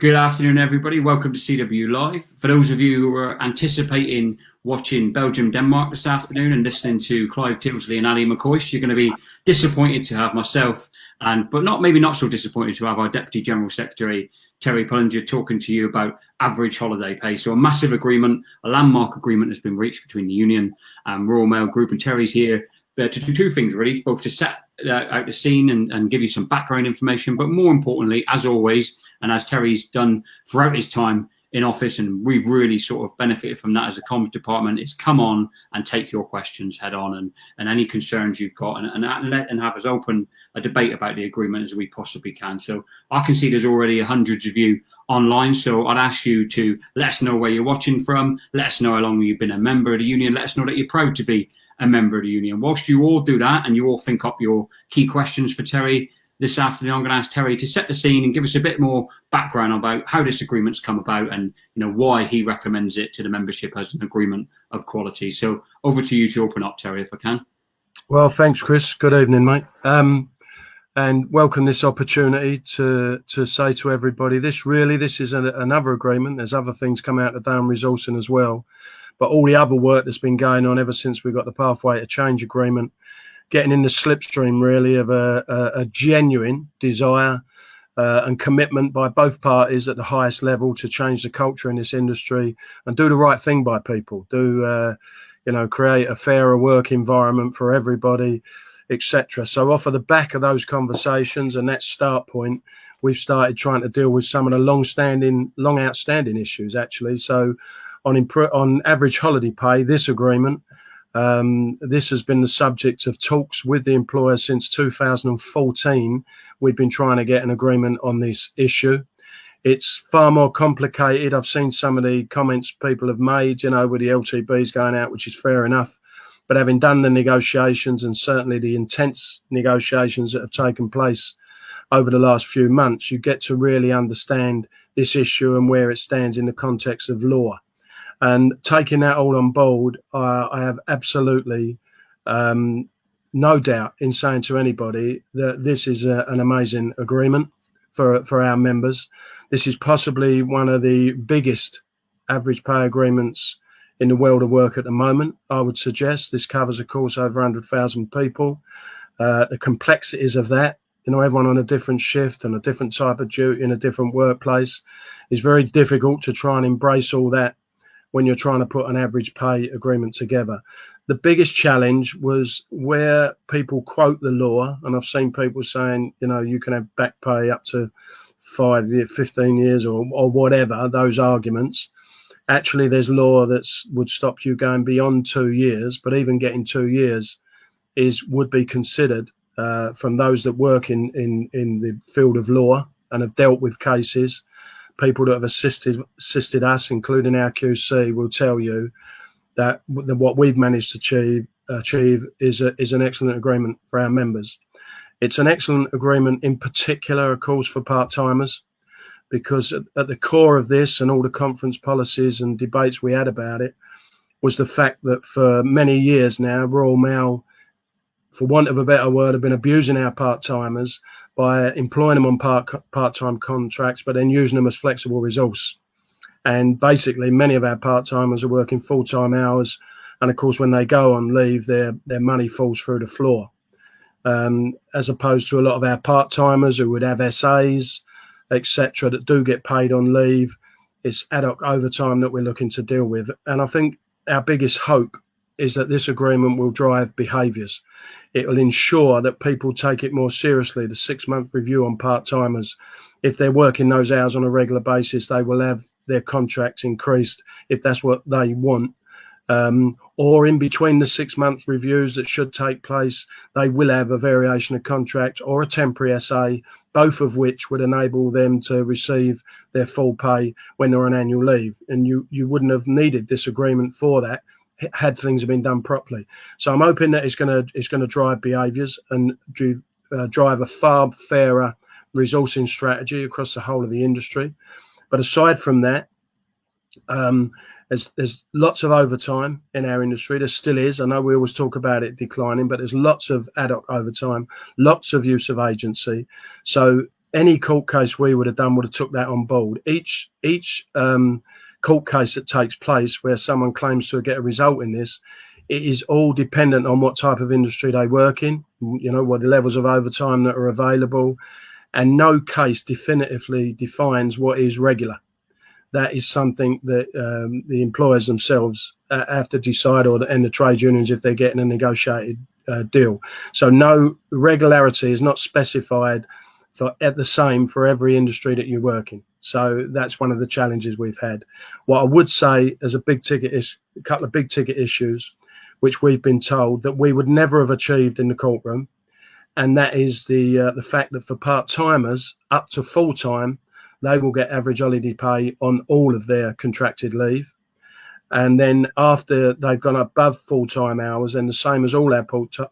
Good afternoon, everybody. Welcome to CW Live. For those of you who are anticipating watching Belgium-Denmark this afternoon and listening to Clive Tilsley and Ali McCoist, you're going to be disappointed to have myself, but maybe not so disappointed to have our Deputy General Secretary, Terry Pullinger, talking to you about average holiday pay. So a massive agreement, a landmark agreement has been reached between the union and Royal Mail Group, and Terry's here to do two things, really, both to set out the scene and give you some background information, but more importantly, as always, and as Terry's done throughout his time in office, and we've really sort of benefited from that as a comms department, is come on and take your questions head on and any concerns you've got and have us open a debate about the agreement as we possibly can. So I can see there's already hundreds of you online, so I'd ask you to let us know where you're watching from, let us know how long you've been a member of the union, let us know that you're proud to be a member of the union. Whilst you all do that and you all think up your key questions for Terry this afternoon, I'm going to ask Terry to set the scene and give us a bit more background about how this agreement's come about and why he recommends it to the membership as an agreement of quality. So over to you to open up, Terry, if I can. Well, thanks, Chris. Good evening, mate. And welcome this opportunity to say to everybody, this is another agreement. There's other things coming out of Down Resourcing as well. But all the other work that's been going on ever since we got the Pathway to Change agreement, getting in the slipstream really of a genuine desire and commitment by both parties at the highest level to change the culture in this industry and do the right thing by people, create a fairer work environment for everybody, etc. So off of the back of those conversations and that start point, we've started trying to deal with some of the long outstanding issues, actually. So on average holiday pay, this agreement, this has been the subject of talks with the employer since 2014. We've been trying to get an agreement on this issue. It's far more complicated. I've seen some of the comments people have made, with the LTBs going out, which is fair enough. But having done the negotiations and certainly the intense negotiations that have taken place over the last few months, you get to really understand this issue and where it stands in the context of law. And taking that all on board, I have absolutely no doubt in saying to anybody that this is an amazing agreement for our members. This is possibly one of the biggest average pay agreements in the world of work at the moment, I would suggest. This covers, of course, over 100,000 people. The complexities of that, everyone on a different shift and a different type of duty in a different workplace, is very difficult to try and embrace all that when you're trying to put an average pay agreement together. The biggest challenge was where people quote the law, and I've seen people saying, you can have back pay up to 5 years, 15 years or whatever, those arguments. Actually, there's law that would stop you going beyond 2 years, but even getting 2 years would be considered from those that work in the field of law and have dealt with cases. People that have assisted us, including our QC, will tell you that what we've managed to achieve is an excellent agreement for our members. It's an excellent agreement in particular, of course, for part-timers, because at the core of this and all the conference policies and debates we had about it was the fact that for many years now, Royal Mail, for want of a better word, have been abusing our part-timers by employing them on part-time contracts, but then using them as flexible resource. And basically, many of our part-timers are working full-time hours. And of course, when they go on leave, their money falls through the floor. As opposed to a lot of our part-timers who would have SAs, etc., that do get paid on leave. It's ad hoc overtime that we're looking to deal with. And I think our biggest hope is that this agreement will drive behaviours. It will ensure that people take it more seriously. The 6-month review on part-timers, if they're working those hours on a regular basis, they will have their contracts increased if that's what they want. Or in between the 6-month reviews that should take place, they will have a variation of contract or a temporary SA, both of which would enable them to receive their full pay when they're on annual leave. And you wouldn't have needed this agreement for that had things been done properly. So I'm hoping that it's going to drive behaviours and drive a far fairer resourcing strategy across the whole of the industry. But aside from that, there's lots of overtime in our industry. There still is. I know we always talk about it declining, but there's lots of ad hoc overtime, lots of use of agency. So any court case we would have done would have took that on board. Each court case that takes place where someone claims to get a result in this, it is all dependent on what type of industry they work in, what the levels of overtime that are available, and no case definitively defines what is regular. That is something that the employers themselves have to decide, and the trade unions if they're getting a negotiated deal. So no regularity is not specified at the same for every industry that you work in. So that's one of the challenges we've had. What I would say as a couple of big ticket issues, which we've been told that we would never have achieved in the courtroom, and that is the fact that for part-timers up to full-time, they will get average holiday pay on all of their contracted leave. And then after they've gone above full-time hours, and the same as all our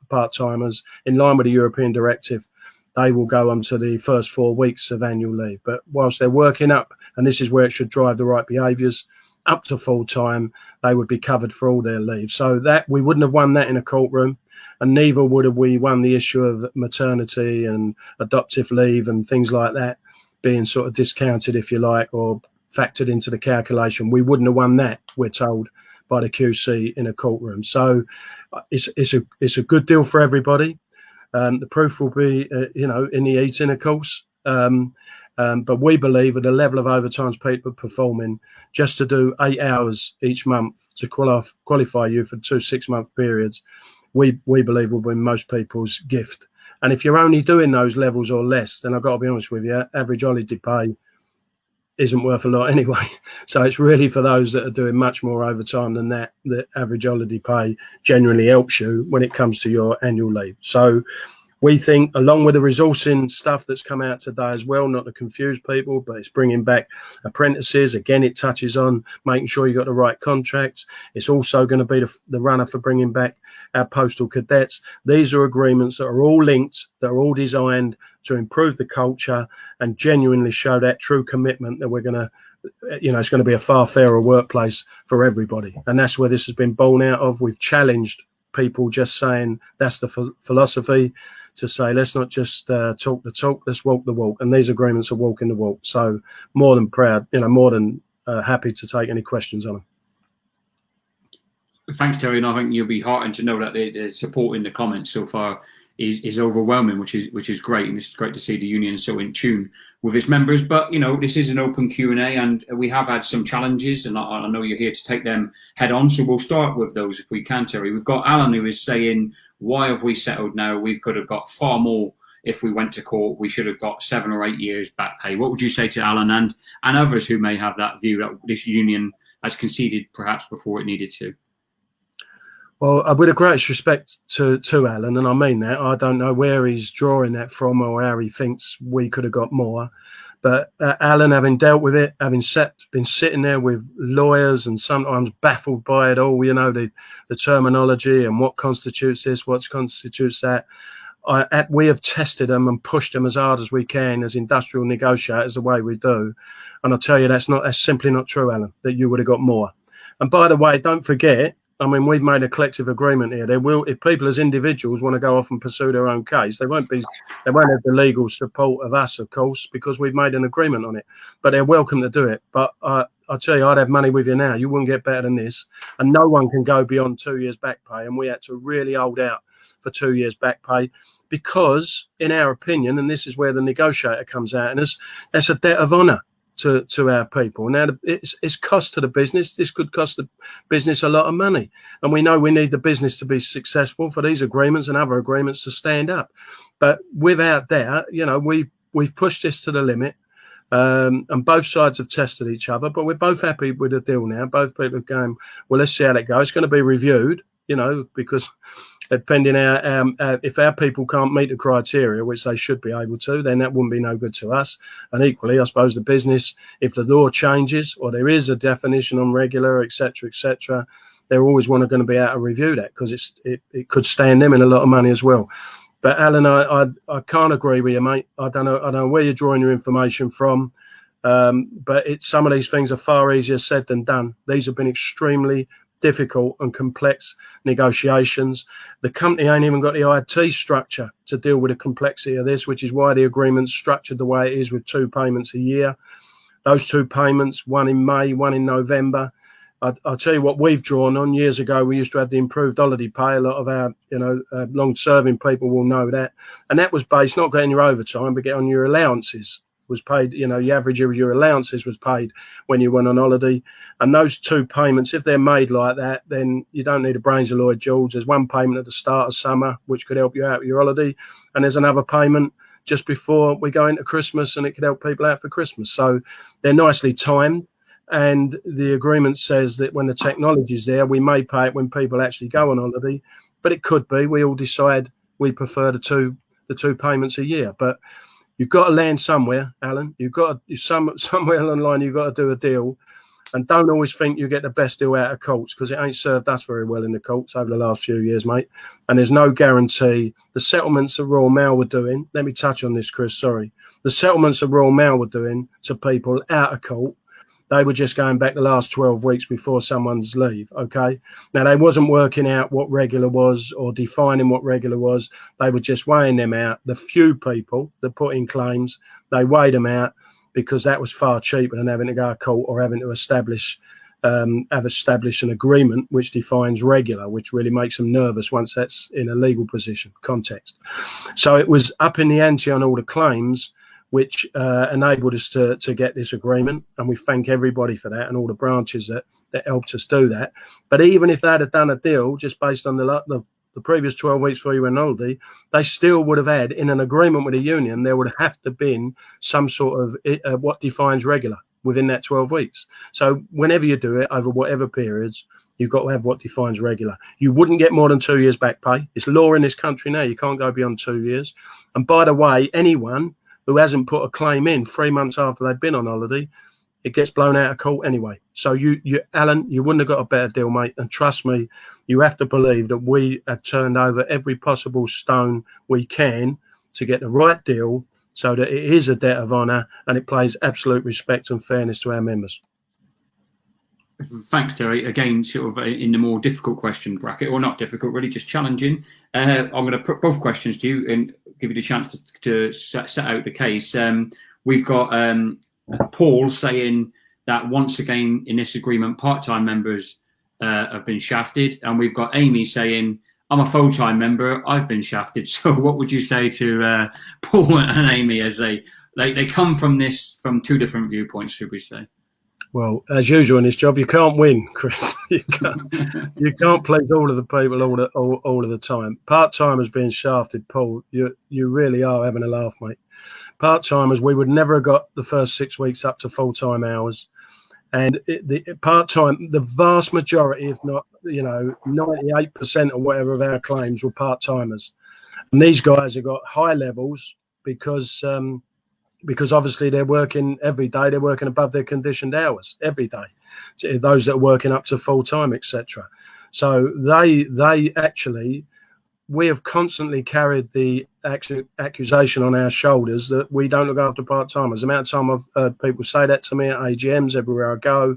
part-timers, in line with the European directive, they will go on to the first 4 weeks of annual leave. But whilst they're working up, and this is where it should drive the right behaviours, up to full-time, they would be covered for all their leave. So that we wouldn't have won that in a courtroom, and neither would have we won the issue of maternity and adoptive leave and things like that being sort of discounted, if you like, or factored into the calculation. We wouldn't have won that, we're told, by the QC in a courtroom. So it's a good deal for everybody. The proof will be, in the eating, of course. But we believe at the level of overtimes people are performing, just to do 8 hours each month to qualify you for 2 6-month periods, we believe will be most people's gift. And if you're only doing those levels or less, then I've got to be honest with you, average holiday pay isn't worth a lot anyway. So it's really for those that are doing much more overtime than that average holiday pay generally helps you when it comes to your annual leave. So we think, along with the resourcing stuff that's come out today as well, not to confuse people, but it's bringing back apprentices. Again, it touches on making sure you got the right contracts. It's also going to be the runner for bringing back our postal cadets. These are agreements that are all linked, that are all designed to improve the culture and genuinely show that true commitment that we're going to, it's going to be a far fairer workplace for everybody. And that's where this has been born out of. We've challenged people just saying that's the philosophy, to say let's not just talk the talk, let's walk the walk. And these agreements are walking the walk. So more than proud, more than happy to take any questions on them. Thanks, Terry, and I think you'll be heartened to know that the support in the comments so far is overwhelming, which is great, and it's great to see the union so in tune with its members. But this is an open Q&A, and we have had some challenges, and I know you're here to take them head on. So we'll start with those if we can, Terry. We've got Alan who is saying, "Why have we settled now? We could have got far more if we went to court. We should have got 7 or 8 years back pay." What would you say to Alan and others who may have that view that this union has conceded perhaps before it needed to? Well, with the greatest respect to Alan, and I mean that, I don't know where he's drawing that from or how he thinks we could have got more. But Alan, having dealt with it, having been sitting there with lawyers and sometimes baffled by it all, the terminology and what constitutes this, what constitutes that, we have tested them and pushed them as hard as we can as industrial negotiators, the way we do. And I'll tell you, that's simply not true, Alan, that you would have got more. And by the way, don't forget, we've made a collective agreement here. If people as individuals want to go off and pursue their own case, they won't have the legal support of us, of course, because we've made an agreement on it. But they're welcome to do it. But I'll tell you, I'd have money with you now. You wouldn't get better than this. And no one can go beyond 2 years back pay. And we had to really hold out for 2 years back pay because, in our opinion, and this is where the negotiator comes out, and that's a debt of honour to our people. Now, it's cost to the business. This could cost the business a lot of money. And we know we need the business to be successful for these agreements and other agreements to stand up. But without doubt, we've pushed this to the limit. And both sides have tested each other. But we're both happy with the deal now. Both people are going, well, let's see how that goes. It's going to be reviewed, because depending if our people can't meet the criteria, which they should be able to, then that wouldn't be no good to us. And equally, I suppose the business, if the law changes or there is a definition on regular, etc., they're always going to be able to review that because it could stand them in a lot of money as well. But Alan, I can't agree with you, mate. I don't know where you're drawing your information from, but some of these things are far easier said than done. These have been extremely difficult and complex negotiations. The company ain't even got the IT structure to deal with the complexity of this, which is why the agreement's structured the way it is, with 2 payments a year. Those 2 payments, one in May, one in November. I'll tell you what we've drawn on. Years ago, we used to have the improved holiday pay. A lot of our, long-serving people will know that. And that was based not getting your overtime, but getting on your allowances. Was paid, the average of your allowances was paid when you went on holiday. And those 2 payments, if they're made like that, then you don't need a brains of Lloyd George. There's one payment at the start of summer, which could help you out with your holiday. And there's another payment just before we go into Christmas, and it could help people out for Christmas. So they're nicely timed. And the agreement says that when the technology is there, we may pay it when people actually go on holiday. But it could be we all decide we prefer the two payments a year. But you've got to land somewhere, Alan. You've got to, somewhere along the line, you've got to do a deal. And don't always think you get the best deal out of Colts, because it ain't served us very well in the Colts over the last few years, mate. And there's no guarantee. The settlements that Royal Mail were doing, let me touch on this, Chris, sorry. The settlements that Royal Mail were doing to people out of Colt, they were just going back the last 12 weeks before someone's leave, okay? Now, they wasn't working out what regular was or defining what regular was. They were just weighing them out. The few people that put in claims, they weighed them out because that was far cheaper than having to go to court or having to establish an agreement which defines regular, which really makes them nervous once that's in a legal position context. So it was up in the ante on all the claims, which enabled us to get this agreement. And we thank everybody for that and all the branches that helped us do that. But even if they'd have done a deal just based on the previous 12 weeks before you went on holiday, they still would have had, in an agreement with a union, there would have to been some sort of what defines regular within that 12 weeks. So whenever you do it, over whatever periods, you've got to have what defines regular. You wouldn't get more than 2 years back pay. It's law in this country now. You can't go beyond 2 years. And by the way, anyone who hasn't put a claim in 3 months after they've been on holiday, it gets blown out of court anyway. So you, Alan, you wouldn't have got a better deal, mate. And trust me, you have to believe that we have turned over every possible stone we can to get the right deal so that it is a debt of honour and it plays absolute respect and fairness to our members. Thanks, Terry. Again, sort of in the more difficult question bracket, or not difficult, really just challenging. I'm going to put both questions to you and give you the chance to set out the case. We've got Paul saying that once again in this agreement, part-time members have been shafted, and we've got Amy saying, I'm a full-time member, I've been shafted. So what would you say to Paul and Amy as they come from this from two different viewpoints, should we say? Well, as usual in this job, you can't win, Chris. You can't please all of the people all of the time. Part-timers being shafted, Paul, you really are having a laugh, mate. Part-timers, we would never have got the first 6 weeks up to full-time hours. And the part-time, the vast majority, if not, 98% or whatever of our claims were part-timers. And these guys have got high levels because obviously they're working every day. They're working above their conditioned hours every day. So those that are working up to full-time, etc. So they actually, we have constantly carried the accusation on our shoulders that we don't look after part-timers. The amount of time I've heard people say that to me at AGMs everywhere I go,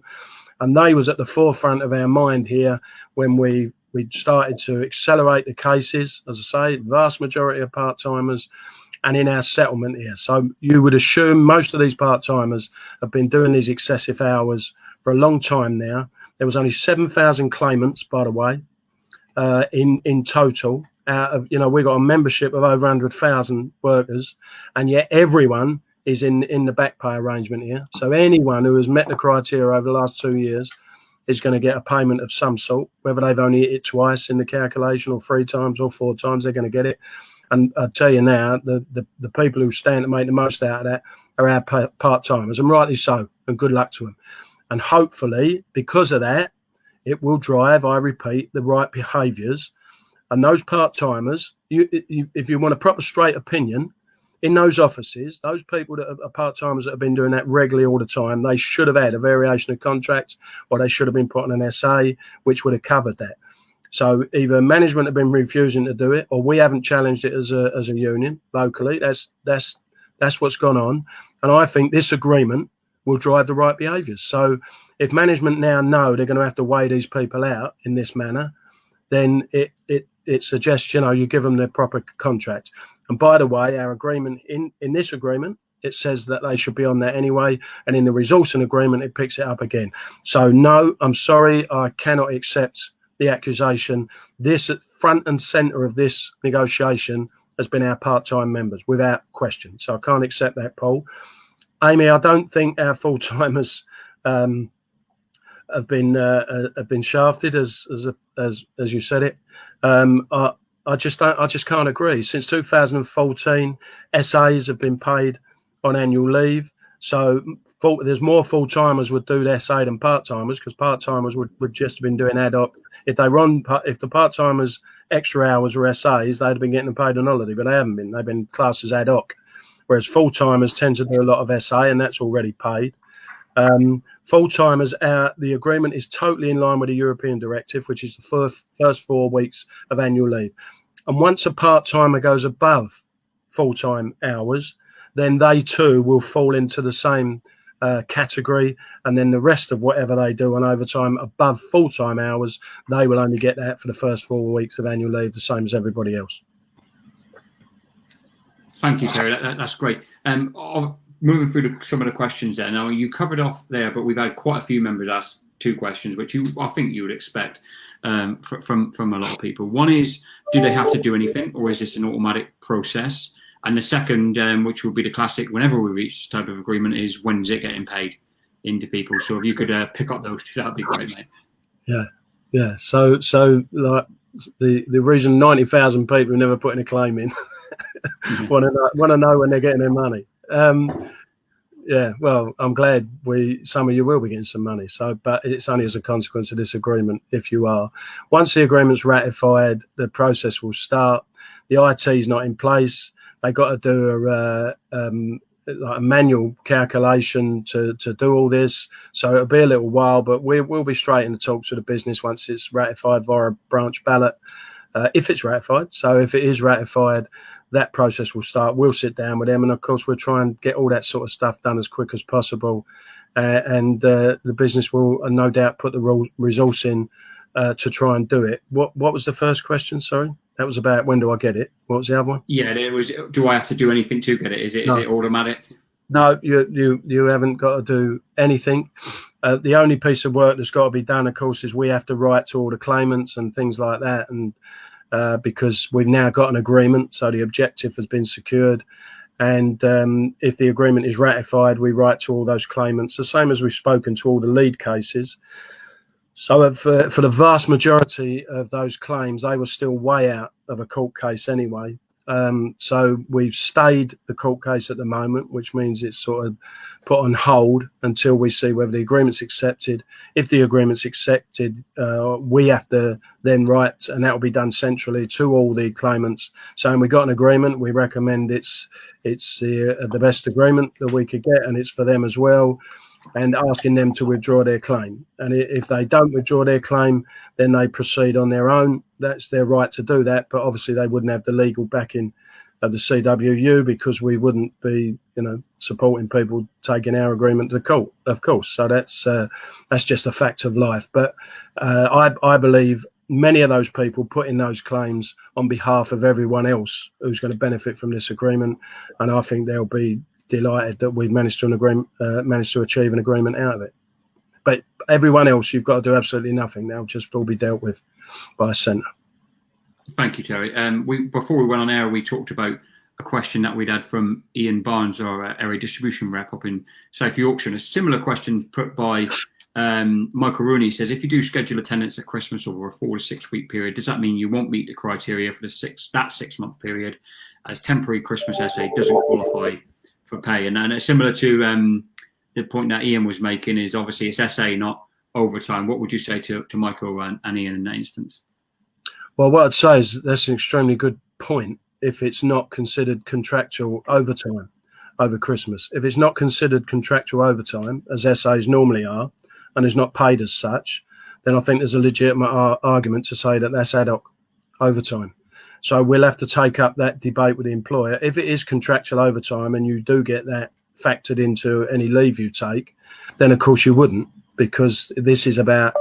and they was at the forefront of our mind here when we started to accelerate the cases. As I say, vast majority of part-timers, and in our settlement here. So you would assume most of these part-timers have been doing these excessive hours for a long time now. There was only 7,000 claimants, by the way, in total. Out of, we've got a membership of over 100,000 workers, and yet everyone is in the back pay arrangement here. So anyone who has met the criteria over the last 2 years is going to get a payment of some sort, whether they've only hit it twice in the calculation or 3 times or 4 times, they're going to get it. And I tell you now, the people who stand to make the most out of that are our part-timers, and rightly so, and good luck to them. And hopefully, because of that, it will drive, I repeat, the right behaviours. And those part-timers, if you want a proper straight opinion, in those offices, those people that are part-timers that have been doing that regularly all the time, they should have had a variation of contracts, or they should have been put on an SA, which would have covered that. So either management have been refusing to do it, or we haven't challenged it as a union locally. That's what's gone on. And I think this agreement will drive the right behaviours. So if management now know they're going to have to weigh these people out in this manner, then it suggests, you give them the proper contract. And by the way, our agreement in this agreement, it says that they should be on that anyway. And in the resourcing agreement, it picks it up again. So no, I'm sorry, I cannot accept the accusation. This at front and centre of this negotiation has been our part-time members, without question. So I can't accept that, Paul. Amy, I don't think our full-timers have been shafted as you said it. I just can't agree. Since 2014, SAs have been paid on annual leave. So there's more full-timers would do the SA than part-timers, because part-timers would just have been doing ad hoc. If the part-timers' extra hours were SAs, they'd have been getting them paid on holiday, but they haven't been. They've been classed as ad hoc. Whereas full-timers tend to do a lot of SA, and that's already paid. Full-timers, the agreement is totally in line with the European directive, which is the first 4 weeks of annual leave. And once a part-timer goes above full-time hours, then they too will fall into the same category. And then the rest of whatever they do on overtime above full-time hours, they will only get that for the first 4 weeks of annual leave, the same as everybody else. Thank you, Terry. That's great. Moving through some of the questions there. Now, you covered off there, but we've had quite a few members ask 2 questions, which I think you would expect from a lot of people. One is, do they have to do anything, or is this an automatic process? And the second, which will be the classic whenever we reach this type of agreement, is when's it getting paid into people? So if you could pick up those 2, that'd be great, mate. Yeah. So like the reason 90,000 people never put in a claim in want to know when they're getting their money. Well, I'm glad some of you will be getting some money. But it's only as a consequence of this agreement. If you are, once the agreement's ratified, the process will start. The IT is not in place. They got to do a manual calculation to do all this. So it'll be a little while, but we'll be straight in the talks with the business once it's ratified via a branch ballot, if it's ratified. So if it is ratified, that process will start. We'll sit down with them, and of course we'll try and get all that sort of stuff done as quick as possible. And the business will no doubt put the resource in to try and do it. What was the first question? Sorry, that was about when do I get it? What was the other one? Yeah, it was. Do I have to do anything to get it? Is it automatic? No, you haven't got to do anything. The only piece of work that's got to be done, of course, is we have to write to all the claimants and things like that, and because we've now got an agreement, so the objective has been secured. And if the agreement is ratified, we write to all those claimants, the same as we've spoken to all the lead cases. So for the vast majority of those claims, they were still way out of a court case anyway. So we've stayed the court case at the moment, which means it's sort of put on hold until we see whether the agreement's accepted. If the agreement's accepted, we have to then write, and that will be done centrally to all the claimants, saying we got an agreement. We recommend it's the best agreement that we could get, and it's for them as well, and asking them to withdraw their claim. And if they don't withdraw their claim, then they proceed on their own. That's their right to do that, but obviously they wouldn't have the legal backing of the CWU, because we wouldn't be, supporting people taking our agreement to court, of course. So that's just a fact of life. But I believe many of those people put in those claims on behalf of everyone else who's going to benefit from this agreement, and I think they'll be delighted that we've managed to achieve an agreement out of it. But everyone else, you've got to do absolutely nothing. They'll just all be dealt with by a centre. Thank you, Terry. Before we went on air, we talked about a question that we'd had from Ian Barnes, our area distribution rep up in South Yorkshire. And a similar question put by Michael Rooney. Says, if you do schedule attendance at Christmas over a 4 to 6 week period, does that mean you won't meet the criteria for that 6 month period, as temporary Christmas SA doesn't qualify for pay? And it's similar to the point that Ian was making, is obviously it's SA, not overtime. What would you say to Michael and Ian in that instance? Well, what I'd say is that's an extremely good point. If it's not considered contractual overtime over Christmas, if it's not considered contractual overtime, as SAs normally are, and is not paid as such, then I think there's a legitimate argument to say that that's ad hoc overtime. So we'll have to take up that debate with the employer. If it is contractual overtime and you do get that factored into any leave you take, then of course you wouldn't, because this is about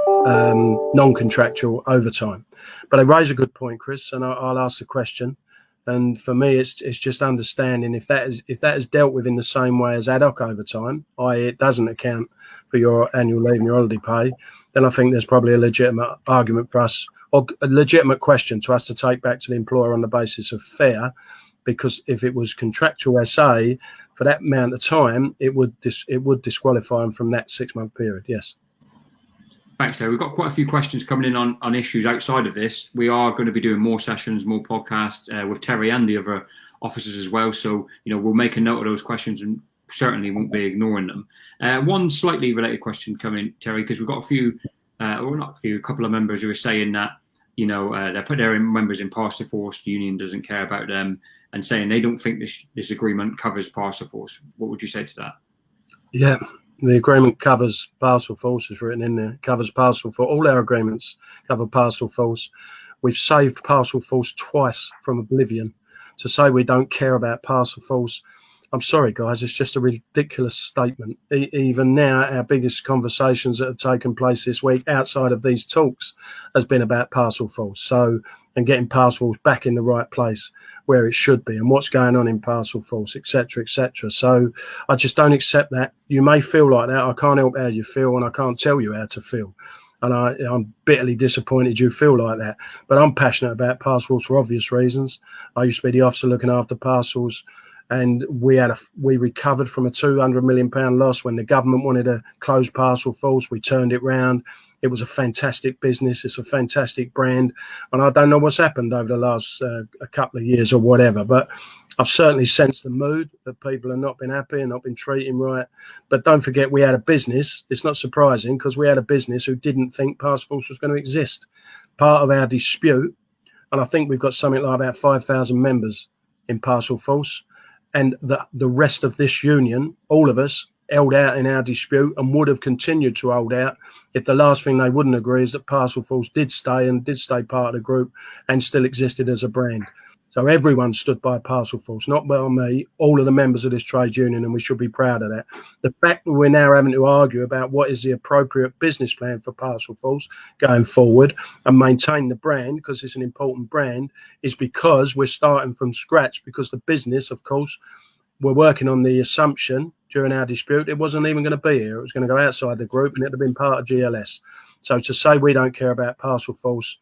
non-contractual overtime. But I raise a good point, Chris, and I'll ask the question. And for me, it's just understanding if that is dealt with in the same way as ad hoc overtime, i.e. it doesn't account for your annual leave and your holiday pay, then I think there's probably a legitimate argument for us, or a legitimate question to us to take back to the employer on the basis of fair, because if it was contractual SA for that amount of time, it would disqualify them from that 6-month period. Yes. Thanks, Terry. We've got quite a few questions coming in on issues outside of this. We are going to be doing more sessions, more podcasts with Terry and the other officers as well. So, we'll make a note of those questions and certainly won't be ignoring them. One slightly related question coming in, Terry, because we've got a couple of members who are saying that, they put their members in Parcelforce, the union doesn't care about them, and saying they don't think this agreement covers Parcelforce. What would you say to that? Yeah. The agreement covers Parcelforce, is written in there. Covers Parcelforce. All our agreements cover Parcelforce. We've saved Parcelforce twice from oblivion. To say we don't care about Parcelforce, I'm sorry, guys, it's just a ridiculous statement. Even now, our biggest conversations that have taken place this week outside of these talks has been about Parcelforce. And getting Parcelforce back in the right place where it should be and what's going on in Parcelforce, etc., etc. So I just don't accept that. You may feel like that. I can't help how you feel, and I can't tell you how to feel. And I'm bitterly disappointed you feel like that. But I'm passionate about Parcelforce for obvious reasons. I used to be the officer looking after parcels, and we recovered from a £200 million loss when the government wanted to close Parcelforce. We turned it round. It was a fantastic business. It's a fantastic brand. And I don't know what's happened over the last a couple of years or whatever, but I've certainly sensed the mood that people have not been happy and not been treating right. But don't forget, we had a business. It's not surprising, because we had a business who didn't think Parcelforce was going to exist. Part of our dispute, and I think we've got something like about 5,000 members in Parcelforce, and the rest of this union, all of us, held out in our dispute and would have continued to hold out if the last thing they wouldn't agree is that Parcelforce did stay part of the group and still existed as a brand. So everyone stood by Parcelforce, not by me, all of the members of this trade union, and we should be proud of that. The fact that we're now having to argue about what is the appropriate business plan for Parcelforce going forward and maintain the brand, because it's an important brand, is because we're starting from scratch, because the business, of course, we're working on the assumption during our dispute it wasn't even going to be here. It was going to go outside the group and it would have been part of GLS. So to say we don't care about Parcelforce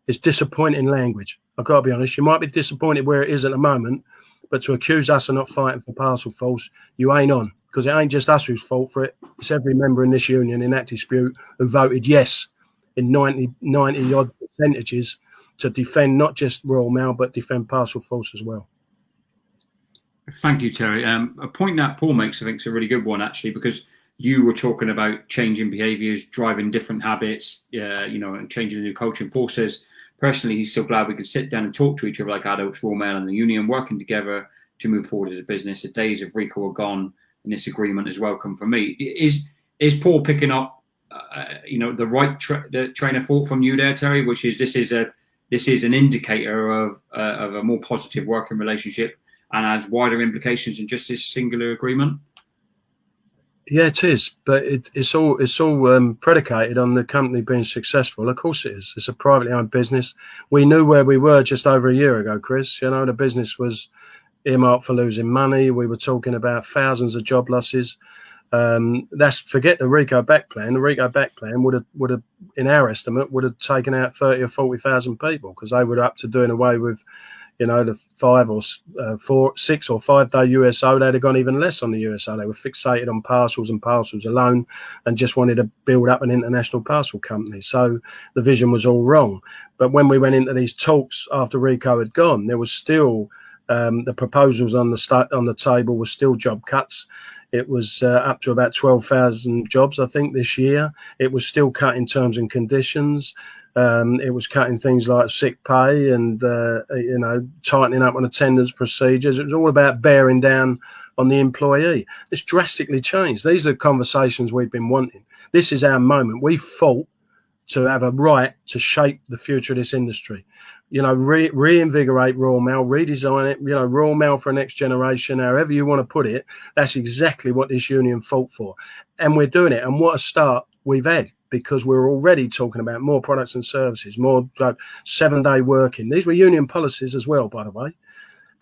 is disappointing language. I've got to be honest. You might be disappointed where it is at the moment, but to accuse us of not fighting for Parcelforce, you ain't on, because it ain't just us who's fault for it. It's every member in this union in that dispute who voted yes in 90 odd percentages to defend not just Royal Mail, but defend Parcelforce as well. Thank you, Terry. A point that Paul makes, I think, is a really good one, actually, because you were talking about changing behaviours, driving different habits, and changing the new culture. And Paul says, personally, he's so glad we could sit down and talk to each other like adults, Royal Mail and the union, working together to move forward as a business. The days of RICO are gone, and this agreement is welcome for me. Is Paul picking up, the right train of thought from you there, Terry, which is this is an indicator of a more positive working relationship and has wider implications than just this singular agreement? Yeah, it is, but it's all predicated on the company being successful. Of course it is. It's a privately owned business. We knew where we were just over a year ago, Chris. The business was earmarked for losing money. We were talking about thousands of job losses. Forget the RICO back plan. The RICO back plan would have, in our estimate, would have taken out 30 or 40,000 people, because they were up to doing away with, the 5 or 6 or 5 day USO. They'd have gone even less on the USO. They were fixated on parcels and parcels alone and just wanted to build up an international parcel company. So the vision was all wrong. But when we went into these talks after RICO had gone, there was still the proposals on the table were still job cuts. It was up to about 12,000 jobs, I think, this year. It was still cutting terms and conditions. It was cutting things like sick pay and, tightening up on attendance procedures. It was all about bearing down on the employee. It's drastically changed. These are conversations we've been wanting. This is our moment. We fought to have a right to shape the future of this industry. reinvigorate Royal Mail, redesign it, Royal Mail for a next generation, however you want to put it. That's exactly what this union fought for. And we're doing it. And what a start we've had, because we're already talking about more products and services, more 7-day working. These were union policies as well, by the way.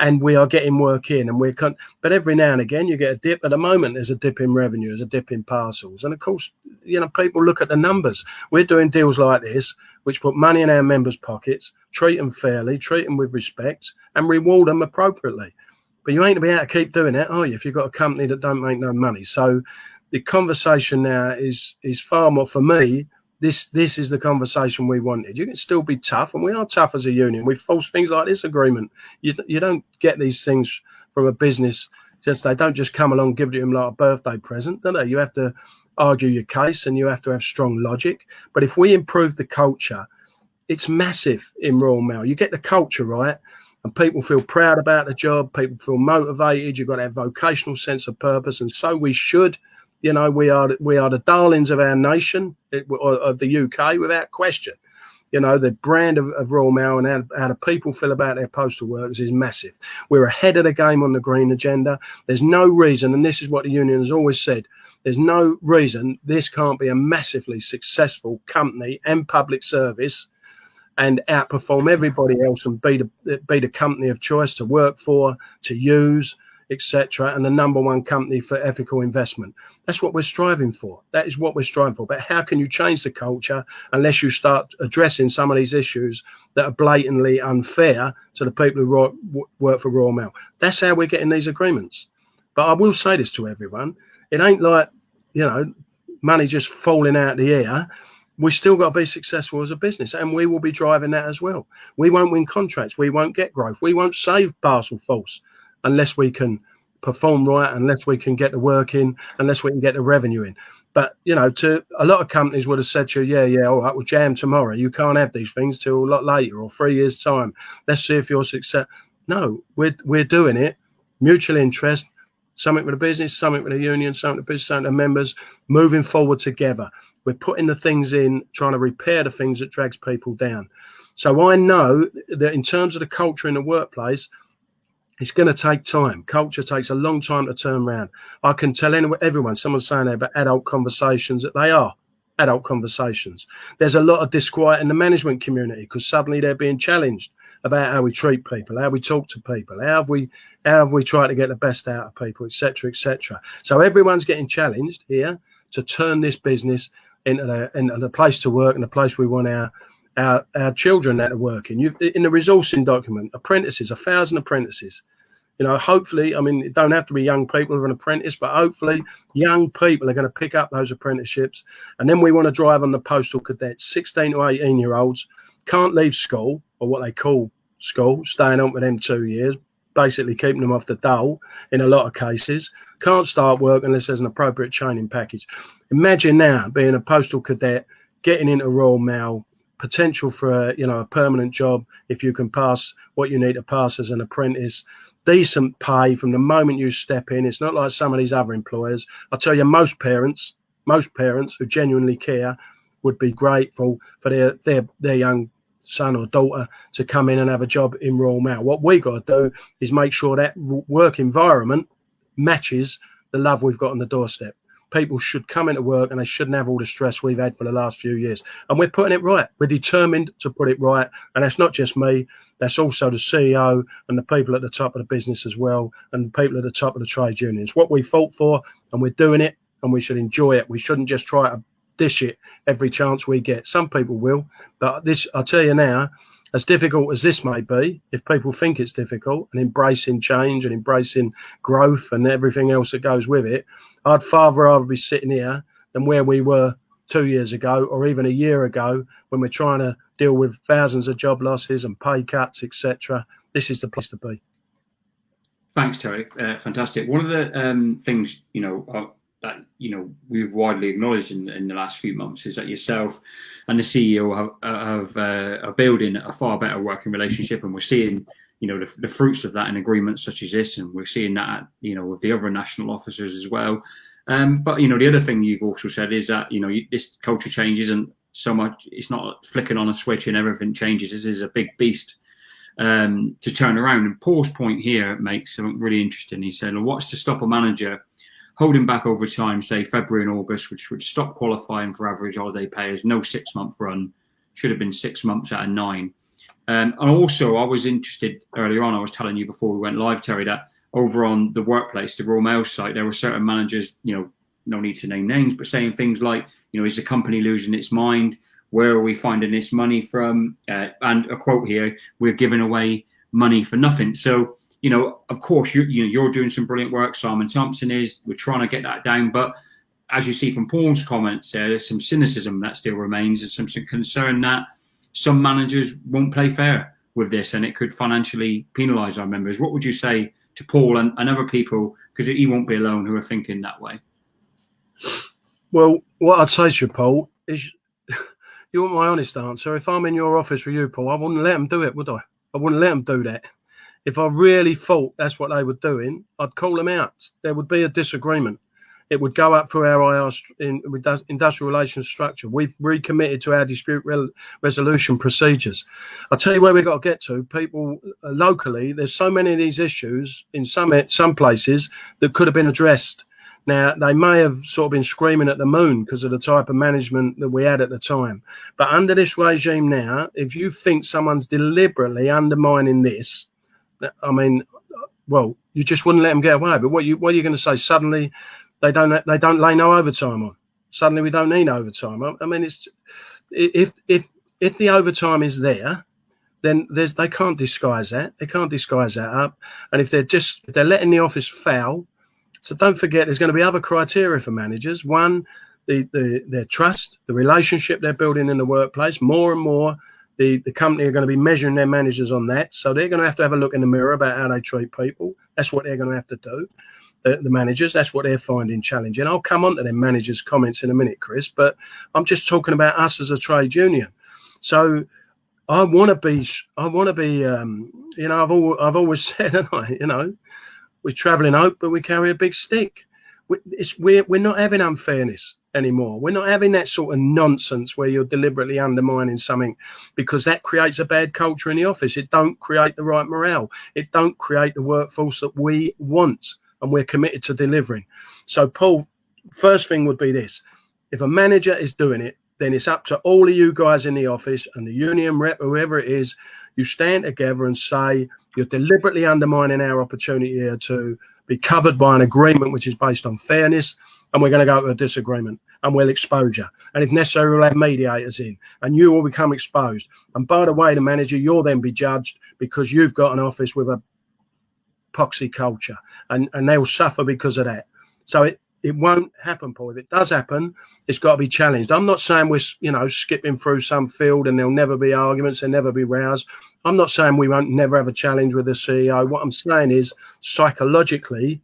And we are getting work in, and but every now and again you get a dip. At the moment, there's a dip in revenue, there's a dip in parcels. And of course, people look at the numbers. We're doing deals like this, which put money in our members' pockets, treat them fairly, treat them with respect, and reward them appropriately. But you ain't to be able to keep doing that, are you, if you've got a company that don't make no money? So the conversation now is far more, for me, this is the conversation we wanted. You can still be tough, and we are tough as a union. We force things like this agreement. You don't get these things from a business. They don't just come along, give it to them like a birthday present, do they? You have to argue your case, and you have to have strong logic. But if we improve the culture, it's massive in Royal Mail. You get the culture right, and people feel proud about the job. People feel motivated. You've got to have vocational sense of purpose, and so we should. We are the darlings of our nation, of the UK, without question. The brand of Royal Mail and how the people feel about their postal workers is massive. We're ahead of the game on the green agenda. There's no reason, and this is what the union has always said, there's no reason this can't be a massively successful company and public service and outperform everybody else and be the company of choice to work for, to use, etc., and the number one company for ethical investment. That's what we're striving for. That is what we're striving for. But how can you change the culture unless you start addressing some of these issues that are blatantly unfair to the people who work for Royal Mail? That's how we're getting these agreements. But I will say this to everyone. It ain't like, money just falling out of the air. We still got to be successful as a business, and we will be driving that as well. We won't win contracts. We won't get growth. We won't save Parcel Force unless we can perform right, unless we can get the work in, unless we can get the revenue in. But, to a lot of companies would have said to you, yeah, all right, we'll jam tomorrow. You can't have these things till a lot later or 3 years' time. Let's see if you're successful. No, we're doing it. Mutual interest, something with the business, something with the union, something with the business, something with the members, moving forward together. We're putting the things in, trying to repair the things that drags people down. So I know that in terms of the culture in the workplace, it's going to take time. Culture takes a long time to turn around. I can tell everyone, someone's saying there about adult conversations, that they are adult conversations. There's a lot of disquiet in the management community because suddenly they're being challenged about how we treat people, how we talk to people, how have we tried to get the best out of people, etc., etc. So everyone's getting challenged here to turn this business into the place to work and the place we want our children that are working. In the resourcing document, apprentices, 1,000 apprentices. Hopefully, it don't have to be young people who are an apprentice, but hopefully young people are going to pick up those apprenticeships. And then we want to drive on the postal cadets, 16 to 18-year-olds, can't leave school, or what they call school, staying on with them 2 years, basically keeping them off the dole in a lot of cases, can't start work unless there's an appropriate training package. Imagine now being a postal cadet, getting into Royal Mail, potential for a permanent job if you can pass what you need to pass as an apprentice, decent pay from the moment you step in. It's not like some of these other employers. I tell you, most parents who genuinely care would be grateful for their young son or daughter to come in and have a job in Royal Mail. What we got to do is make sure that work environment matches the love we've got on the doorstep. People should come into work and they shouldn't have all the stress we've had for the last few years. And we're putting it right. We're determined to put it right. And that's not just me. That's also the CEO and the people at the top of the business as well, and the people at the top of the trade unions. What we fought for, and we're doing it, and we should enjoy it. We shouldn't just try to dish it every chance we get. Some people will. But this, I'll tell you now, as difficult as this may be, if people think it's difficult and embracing change and embracing growth and everything else that goes with it, I'd far rather be sitting here than where we were 2 years ago or even a year ago when we're trying to deal with thousands of job losses and pay cuts, etc. This is the place to be. Thanks, Terry. Fantastic. One of the things, that we've widely acknowledged in the last few months is that yourself and the CEO are building a far better working relationship, and we're seeing the fruits of that in agreements such as this, and we're seeing that with the other national officers as well. But the other thing you've also said is that this culture change isn't so much, it's not flicking on a switch and everything changes. This is a big beast to turn around. And Paul's point here makes something really interesting. He said, well, what's to stop a manager holding back over time, say February and August, which would stop qualifying for average holiday payers, no 6-month run, should have been 6 months out of 9. And also, I was interested earlier on, I was telling you before we went live, Terry, that over on the workplace, the Royal Mail site, there were certain managers, no need to name names, but saying things like, is the company losing its mind? Where are we finding this money from? And a quote here, we're giving away money for nothing. So, of course, you're doing some brilliant work. Simon Thompson is. We're trying to get that down. But as you see from Paul's comments, there's some cynicism that still remains and some concern that some managers won't play fair with this and it could financially penalise our members. What would you say to Paul and other people, because he won't be alone, who are thinking that way? Well, what I'd say to you, Paul, is you want my honest answer. If I'm in your office with you, Paul, I wouldn't let them do it, would I? I wouldn't let them do that. If I really thought that's what they were doing, I'd call them out. There would be a disagreement. It would go up through our industrial relations structure. We've recommitted to our dispute resolution procedures. I'll tell you where we've got to get to. People locally, there's so many of these issues in some places that could have been addressed. Now, they may have sort of been screaming at the moon because of the type of management that we had at the time. But under this regime now, if you think someone's deliberately undermining this, I mean, well, you just wouldn't let them get away. But what are you going to say? Suddenly, they don't lay no overtime on. Suddenly, we don't need overtime. I mean, it's if the overtime is there, then they can't disguise that. They can't disguise that up. And if they're letting the office foul. So don't forget, there's going to be other criteria for managers. One, their trust, the relationship they're building in the workplace. More and more, the company are going to be measuring their managers on that. So they're going to have a look in the mirror about how they treat people. That's what they're going to have to do. The managers, that's what they're finding challenging. I'll come on to them managers' comments in a minute, Chris, but I'm just talking about us as a trade union. So I want to be. I've always said, we travel in hope, but we carry a big stick. We're not having unfairness anymore. We're not having that sort of nonsense where you're deliberately undermining something, because that creates a bad culture in the office. It don't create the right morale. It don't create the workforce that we want and we're committed to delivering. So, Paul, first thing would be this. If a manager is doing it, then it's up to all of you guys in the office and the union rep, whoever it is, you stand together and say, you're deliberately undermining our opportunity here to be covered by an agreement which is based on fairness, and we're going to go to a disagreement and we'll expose you. And if necessary, we'll have mediators in and you will become exposed. And by the way, the manager, you'll then be judged because you've got an office with a poxy culture and they'll suffer because of that. So it won't happen, Paul. If it does happen, it's got to be challenged. I'm not saying we're, skipping through some field and there'll never be arguments, there'll never be rows. I'm not saying we won't never have a challenge with the CEO. What I'm saying is, psychologically,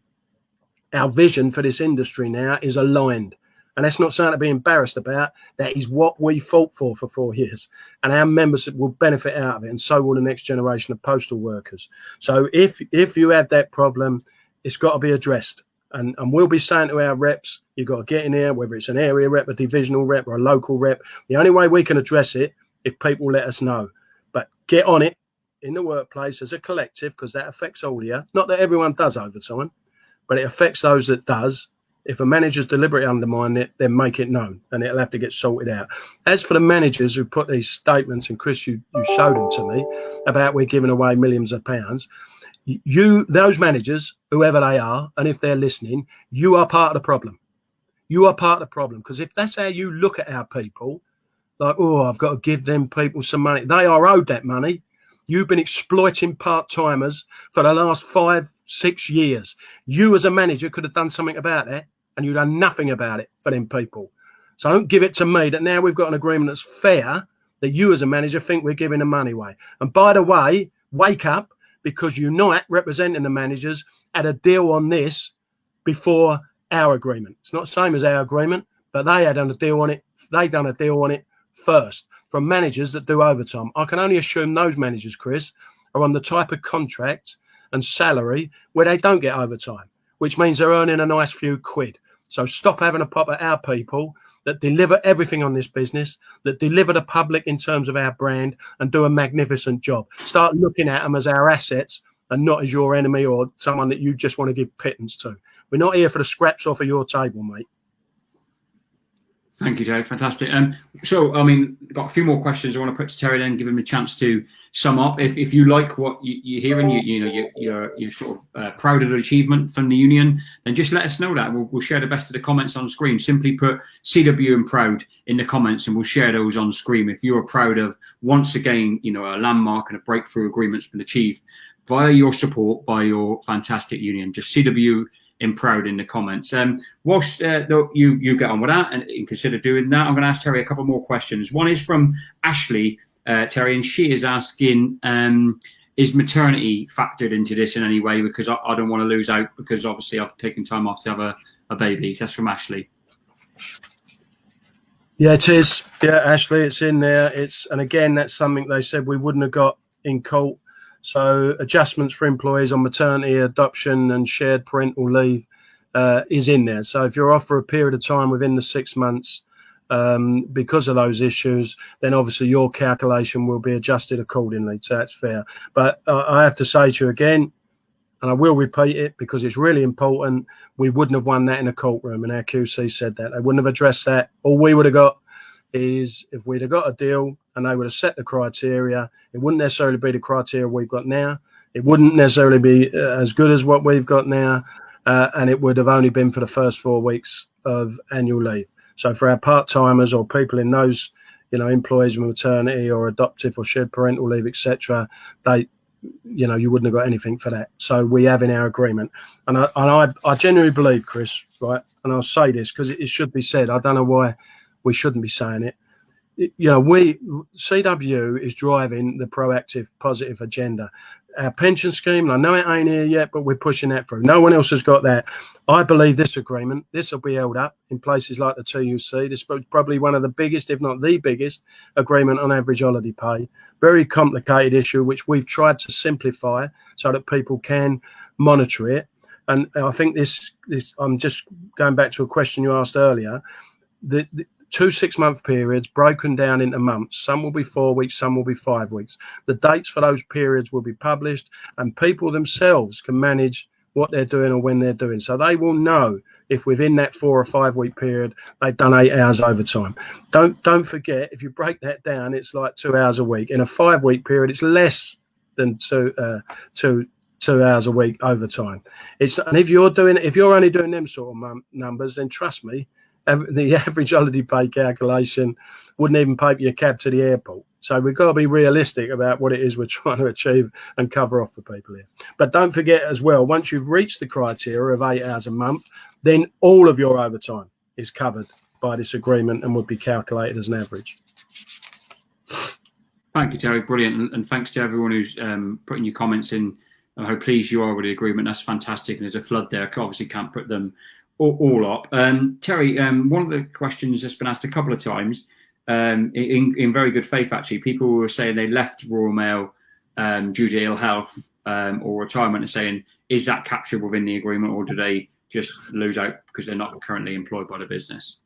our vision for this industry now is aligned. And that's not something to be embarrassed about. That is what we fought for 4 years. And our members will benefit out of it, and so will the next generation of postal workers. So if you have that problem, it's got to be addressed. And we'll be saying to our reps, you've got to get in here, whether it's an area rep, a divisional rep, or a local rep. The only way we can address it, if people let us know. But get on it in the workplace as a collective, because that affects all of you. Not that everyone does overtime, but it affects those that does. If a manager's deliberately undermining it, then make it known, and it'll have to get sorted out. As for the managers who put these statements, and Chris, you showed them to me, about we're giving away millions of pounds, those managers, whoever they are, and if they're listening, you are part of the problem. You are part of the problem, because if that's how you look at our people, like, oh, I've got to give them people some money. They are owed that money. You've been exploiting part-timers for the last 5-6 years. You as a manager could have done something about that, and you've done nothing about it for them people. So don't give it to me that now we've got an agreement that's fair, that you as a manager think we're giving the money away. And by the way, wake up, because Unite, representing the managers, had a deal on this before our agreement. It's not the same as our agreement, but they had done a deal on it. They done a deal on it first from managers that do overtime. I can only assume those managers, Chris, are on the type of contract and salary where they don't get overtime, which means they're earning a nice few quid. So stop having a pop at our people that deliver everything on this business, that deliver the public in terms of our brand and do a magnificent job. Start looking at them as our assets and not as your enemy or someone that you just want to give pittance to. We're not here for the scraps off of your table, mate. Thank you, Terry. Fantastic. So, I mean, got a few more questions I want to put to Terry, then give him a chance to sum up. If you like what you hear and you're sort of proud of the achievement from the union, then just let us know that. We'll share the best of the comments on screen. Simply put CW and proud in the comments, and we'll share those on screen. If you are proud of, once again, a landmark and a breakthrough agreement's been achieved via your support by your fantastic union, just CW in proud in the comments. Whilst you get on with that and consider doing that, I'm going to ask Terry a couple more questions. One is from Ashley, Terry, and she is asking, is maternity factored into this in any way? Because I don't want to lose out, because obviously I've taken time off to have a baby. That's from Ashley. Yeah, it is. Yeah, Ashley, it's in there. And again, that's something they said we wouldn't have got in court. So adjustments for employees on maternity, adoption and shared parental leave is in there. So if you're off for a period of time within the 6 months because of those issues, then obviously your calculation will be adjusted accordingly. So that's fair. But I have to say to you again, and I will repeat it because it's really important, we wouldn't have won that in a courtroom, and our QC said that. They wouldn't have addressed that. All we would have got is, if we'd have got a deal and they would have set the criteria, it wouldn't necessarily be the criteria we've got now. It wouldn't necessarily be as good as what we've got now, and it would have only been for the first 4 weeks of annual leave. So for our part-timers or people in those, employees with maternity or adoptive or shared parental leave, etc., you wouldn't have got anything for that. So we have in our agreement, and I genuinely believe, Chris, right, and I'll say this because it should be said. I don't know why we shouldn't be saying it. CW is driving the proactive, positive agenda. Our pension scheme, and I know it ain't here yet, but we're pushing that through. No one else has got that. I believe this agreement, this will be held up in places like the TUC. This is probably one of the biggest, if not the biggest, agreement on average holiday pay. Very complicated issue, which we've tried to simplify so that people can monitor it. And I think this I'm just going back to a question you asked earlier. The 2 6-month periods broken down into months. Some will be 4 weeks, some will be 5 weeks. The dates for those periods will be published, and people themselves can manage what they're doing or when they're doing. So they will know if within that 4 or 5 week period they've done 8 hours overtime. Don't forget, if you break that down, it's like 2 hours a week. In a 5 week period, it's less than 2 hours a week overtime. And if you're only doing them sort of numbers, then trust me, the average holiday pay calculation wouldn't even pay for your cab to the airport. So we've got to be realistic about what it is we're trying to achieve and cover off for people here. But don't forget as well, once you've reached the criteria of 8 hours a month, then all of your overtime is covered by this agreement and would be calculated as an average. Thank you, Terry. Brilliant. And thanks to everyone who's putting your comments in, how pleased you are with the agreement. That's fantastic. And there's a flood there. I obviously can't put them all up. Terry, one of the questions that's been asked a couple of times, in very good faith actually, people were saying they left Royal Mail due to ill health or retirement, and saying, is that captured within the agreement, or do they just lose out because they're not currently employed by the business?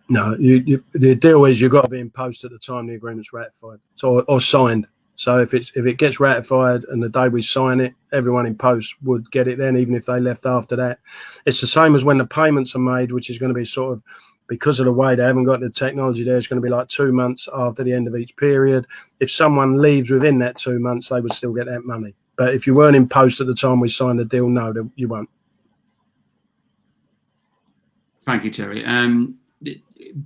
No, the deal is you've got to be in post at the time the agreement's ratified or signed. So if it gets ratified and the day we sign it, everyone in post would get it then, even if they left after that. It's the same as when the payments are made, which is going to be sort of, because of the way they haven't got the technology there, it's going to be like 2 months after the end of each period. If someone leaves within that 2 months, they would still get that money. But if you weren't in post at the time we signed the deal, no, you won't. Thank you, Terry.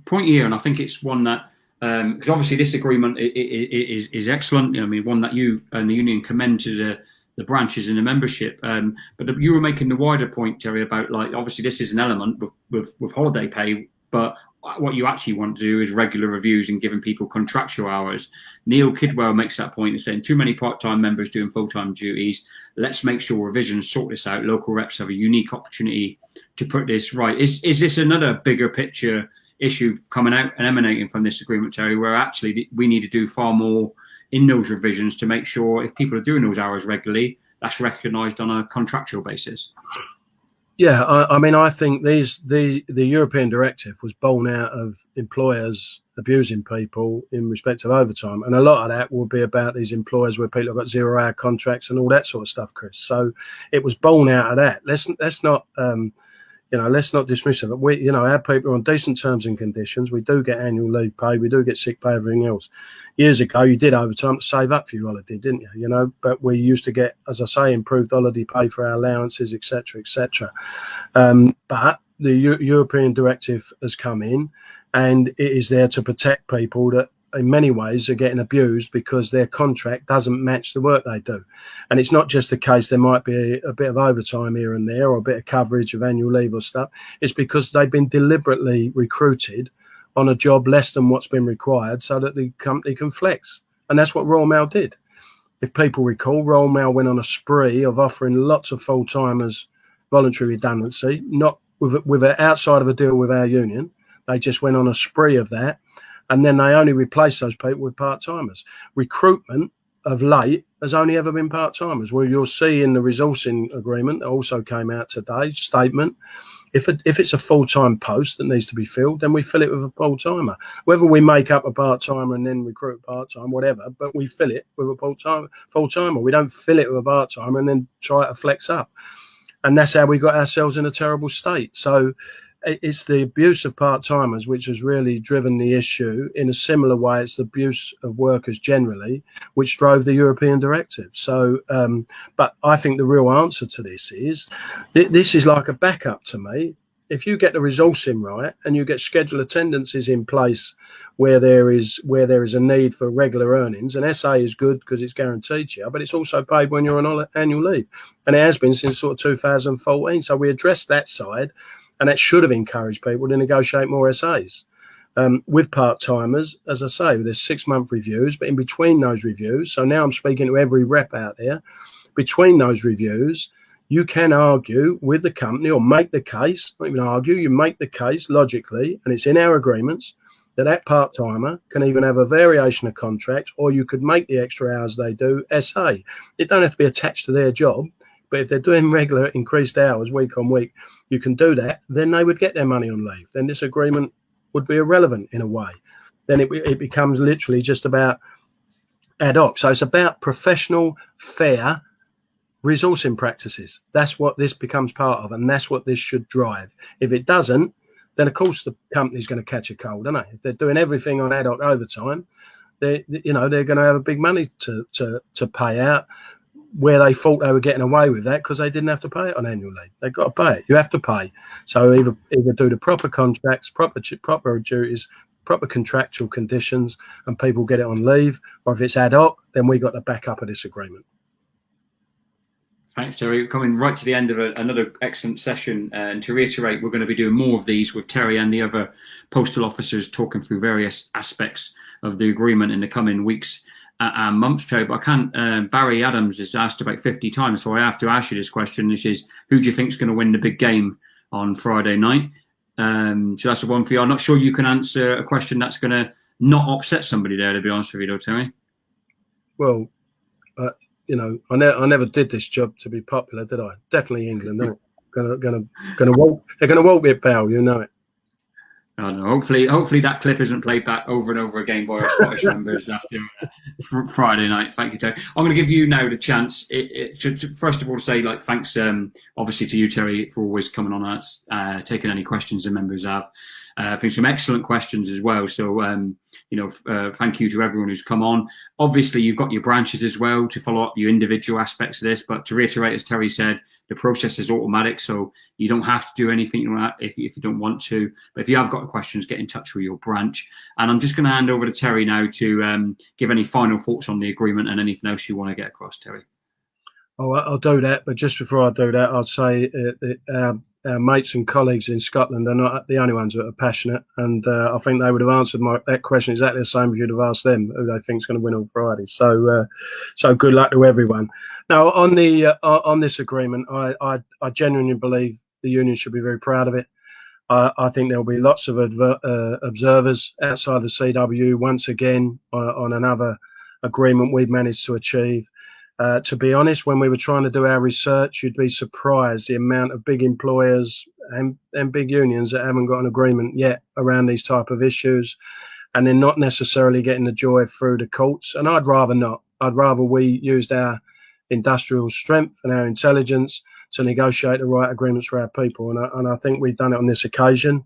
Point here, and I think it's one that, because obviously this agreement is excellent. I mean, one that you and the union commend to the branches and the membership. But you were making the wider point, Terry, about obviously this is an element with holiday pay, but what you actually want to do is regular reviews and giving people contractual hours. Neil Kidwell makes that point and saying too many part-time members doing full-time duties. Let's make sure revisions sort this out. Local reps have a unique opportunity to put this right. Is this another bigger picture issue coming out and emanating from this agreement, Terry, where actually we need to do far more in those revisions to make sure if people are doing those hours regularly, that's recognised on a contractual basis? Yeah, I mean, I think the European directive was born out of employers abusing people in respect of overtime, and a lot of that will be about these employers where people have got 0-hour contracts and all that sort of stuff, Chris. So it was born out of that. Let's not let's not dismiss it. We, our people are on decent terms and conditions. We do get annual leave pay. We do get sick pay, everything else. Years ago, you did overtime to save up for your holiday, didn't you? But we used to get, as I say, improved holiday pay for our allowances, etc., etc. But the European directive has come in, and it is there to protect people that in many ways are getting abused because their contract doesn't match the work they do. And it's not just the case there might be a bit of overtime here and there or a bit of coverage of annual leave or stuff. It's because they've been deliberately recruited on a job less than what's been required so that the company can flex. And that's what Royal Mail did. If people recall, Royal Mail went on a spree of offering lots of full-timers voluntary redundancy, not with outside of a deal with our union. They just went on a spree of that. And then they only replace those people with part-timers. Recruitment of late has only ever been part-timers. Well, you'll see in the resourcing agreement that also came out today, statement, if it's a full-time post that needs to be filled, then we fill it with a full-timer. Whether we make up a part-timer and then recruit part-time, whatever, but we fill it with a full-timer. We don't fill it with a part-timer and then try to flex up. And that's how we got ourselves in a terrible state. So it's the abuse of part-timers which has really driven the issue. In a similar way, it's the abuse of workers generally, which drove the European directive. So, but I think the real answer to this is like a backup to me. If you get the resourcing right and you get scheduled attendances in place where there is a need for regular earnings, and SA is good because it's guaranteed to you, but it's also paid when you're on annual leave. And it has been since sort of 2014. So we addressed that side. And that should have encouraged people to negotiate more SAs. With part-timers, as I say, there's 6-month reviews, but in between those reviews, so now I'm speaking to every rep out there, between those reviews, you can argue with the company or make the case, not even argue, you make the case logically, and it's in our agreements, that part-timer can even have a variation of contract, or you could make the extra hours they do SA. It don't have to be attached to their job. But if they're doing regular increased hours week on week, you can do that, then they would get their money on leave. Then this agreement would be irrelevant in a way. Then it becomes literally just about ad hoc. So it's about professional, fair resourcing practices. That's what this becomes part of, and that's what this should drive. If it doesn't, then of course the company's going to catch a cold, aren't they? If they're doing everything on ad hoc overtime, they're going to have a big money to pay out, where they thought they were getting away with that because they didn't have to pay it on annual leave. They've got to pay it. You have to pay. So either do the proper contracts, proper duties, proper contractual conditions, and people get it on leave, or if it's ad hoc, then we got the backup of this agreement. Thanks, Terry. We're coming right to the end of another excellent session. And to reiterate, we're going to be doing more of these with Terry and the other postal officers talking through various aspects of the agreement in the coming weeks and months, Terry. But I can't. Barry Adams has asked about 50 times, so I have to ask you this question, which is, who do you think is going to win the big game on Friday night? So that's the one for you. I'm not sure you can answer a question that's going to not upset somebody there, to be honest with you, though, Terry. Well, I never did this job to be popular, did I? Definitely England. They're gonna walk it, pal. You know it. I don't know. Hopefully that clip isn't played back over and over again by our Scottish members after Friday night. Thank you, Terry. I'm going to give you now the chance. First of all, to say thanks, obviously to you, Terry, for always coming on us, taking any questions the members have. I think some excellent questions as well. So thank you to everyone who's come on. Obviously, you've got your branches as well to follow up your individual aspects of this. But to reiterate, as Terry said, the process is automatic, so you don't have to do anything if you don't want to. But if you have got questions, get in touch with your branch. And I'm just going to hand over to Terry now to give any final thoughts on the agreement and anything else you want to get across, Terry. Oh, I'll do that. But just before I do that, I'll say our mates and colleagues in Scotland are not the only ones that are passionate. And I think they would have answered that question exactly the same if you'd have asked them who they think is going to win on Friday. So good luck to everyone. Now, on this agreement, I genuinely believe the union should be very proud of it. I think there'll be lots of observers outside the CW once again on another agreement we've managed to achieve. To be honest, when we were trying to do our research, you'd be surprised the amount of big employers and big unions that haven't got an agreement yet around these type of issues, and they're not necessarily getting the joy through the courts. And I'd rather not. I'd rather we used our industrial strength and our intelligence to negotiate the right agreements for our people. And I think we've done it on this occasion.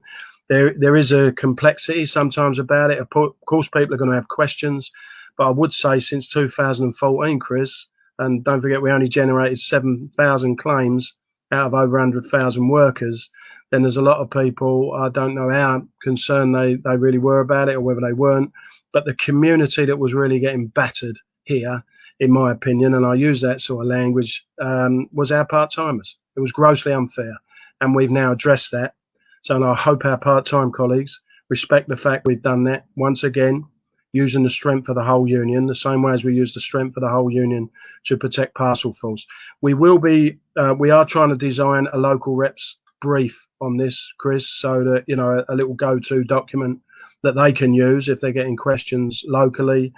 There is a complexity sometimes about it. Of course, people are going to have questions, but I would say since 2014, Chris, and don't forget we only generated 7,000 claims out of over 100,000 workers, then there's a lot of people, I don't know how concerned they really were about it or whether they weren't, but the community that was really getting battered here, in my opinion, and I use that sort of language, was our part-timers. It was grossly unfair, and we've now addressed that. So I hope our part-time colleagues respect the fact we've done that once again, using the strength of the whole union, the same way as we use the strength of the whole union to protect Parcelforce. We are trying to design a local reps brief on this, Chris, so that, you know, a little go-to document that they can use if they're getting questions locally.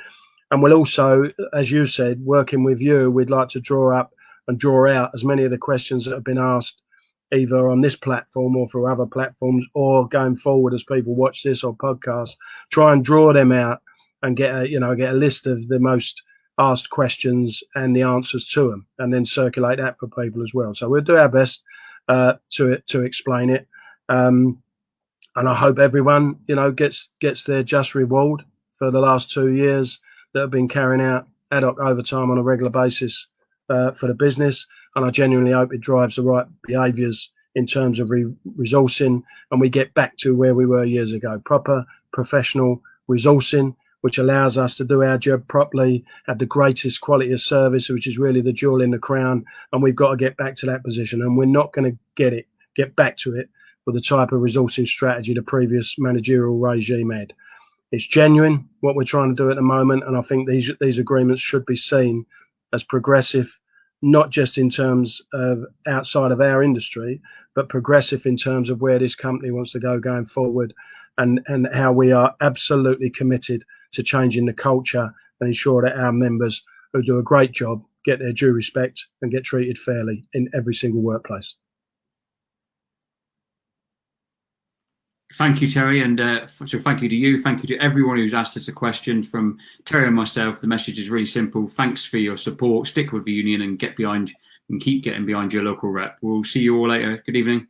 And we'll also, as you said, working with you, we'd like to draw up and draw out as many of the questions that have been asked either on this platform or through other platforms, or going forward as people watch this or podcast, try and draw them out and get a list of the most asked questions and the answers to them, and then circulate that for people as well. So we'll do our best to explain it, and I hope everyone, you know, gets their just reward for the last 2 years that have been carrying out ad hoc overtime on a regular basis for the business. And I genuinely hope it drives the right behaviours in terms of resourcing, and we get back to where we were years ago, proper professional resourcing, which allows us to do our job properly, have the greatest quality of service, which is really the jewel in the crown. And we've got to get back to that position. And we're not going to get back to it with the type of resourcing strategy the previous managerial regime had. It's genuine, what we're trying to do at the moment. And I think these agreements should be seen as progressive, not just in terms of outside of our industry, but progressive in terms of where this company wants to go going forward, and how we are absolutely committed to changing the culture and ensure that our members, who do a great job, get their due respect and get treated fairly in every single workplace. Thank you, Terry, and so thank you to you. Thank you to everyone who's asked us a question. From Terry and myself, the message is really simple. Thanks for your support. Stick with the union and keep getting behind your local rep. We'll see you all later. Good evening.